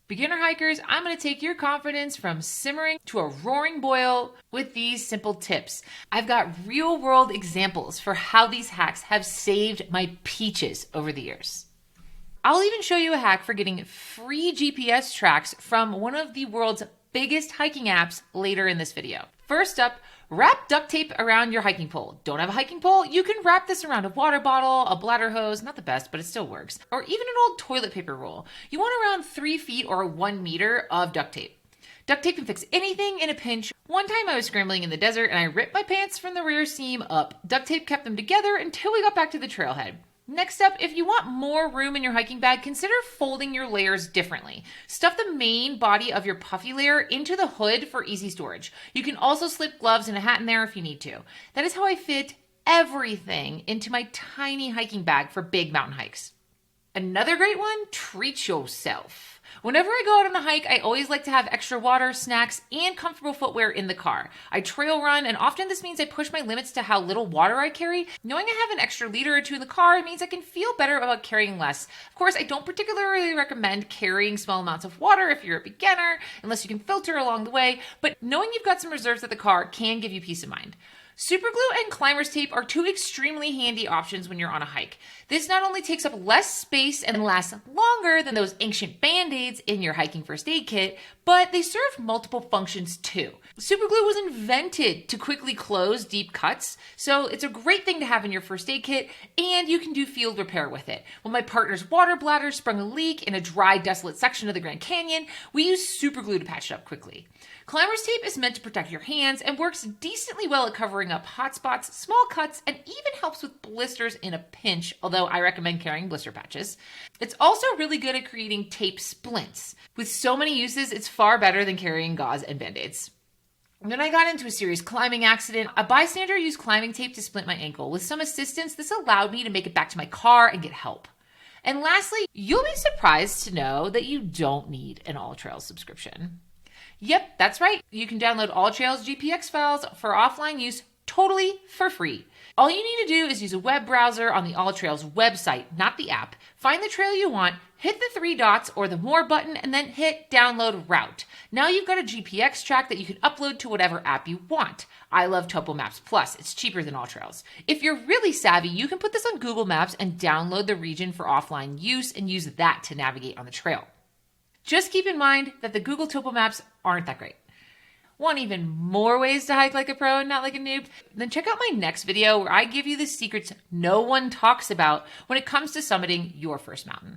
Beginner hikers, I'm going to take your confidence from simmering to a roaring boil with these simple tips. I've got real world examples for how these hacks have saved my peaches over the years. I'll even show you a hack for getting free GPS tracks from one of the world's biggest hiking apps later in this video. First up, wrap duct tape around your hiking pole. Don't have a hiking pole? You can wrap this around a water bottle, a bladder hose, not the best, but it still works, or even an old toilet paper roll. You want around 3 feet or 1 meter of duct tape. Duct tape can fix anything in a pinch. One time I was scrambling in the desert and I ripped my pants from the rear seam up. Duct tape kept them together until we got back to the trailhead. Next up, if you want more room in your hiking bag, consider folding your layers differently. Stuff the main body of your puffy layer into the hood for easy storage. You can also slip gloves and a hat in there if you need to. That is how I fit everything into my tiny hiking bag for big mountain hikes. Another great one, treat yourself. Whenever I go out on a hike, I always like to have extra water, snacks, and comfortable footwear in the car. I trail run, and often this means I push my limits to how little water I carry. Knowing I have an extra liter or two in the car means I can feel better about carrying less. Of course, I don't particularly recommend carrying small amounts of water if you're a beginner, unless you can filter along the way, but knowing you've got some reserves at the car can give you peace of mind. Super glue and climber's tape are two extremely handy options when you're on a hike. This not only takes up less space and lasts longer than those ancient band-aids in your hiking first aid kit, but they serve multiple functions too. Super glue was invented to quickly close deep cuts, so it's a great thing to have in your first aid kit, and you can do field repair with it. When my partner's water bladder sprung a leak in a dry, desolate section of the Grand Canyon, we used super glue to patch it up quickly. Climber's tape is meant to protect your hands and works decently well at covering up hot spots, small cuts, and even helps with blisters in a pinch, although I recommend carrying blister patches. It's also really good at creating tape splints. With so many uses, it's far better than carrying gauze and band-aids. When I got into a serious climbing accident, a bystander used climbing tape to splint my ankle. With some assistance, this allowed me to make it back to my car and get help. And lastly, you'll be surprised to know that you don't need an AllTrails subscription. Yep, that's right. You can download AllTrails GPX files for offline use totally for free. All you need to do is use a web browser on the AllTrails website, not the app. Find the trail you want, hit the 3 dots or the More button, and then hit Download Route. Now you've got a GPX track that you can upload to whatever app you want. I love Topo Maps Plus. It's cheaper than AllTrails. If you're really savvy, you can put this on Google Maps and download the region for offline use and use that to navigate on the trail. Just keep in mind that the Google Topo Maps aren't that great. Want even more ways to hike like a pro and not like a noob? Then check out my next video where I give you the secrets no one talks about when it comes to summiting your first mountain.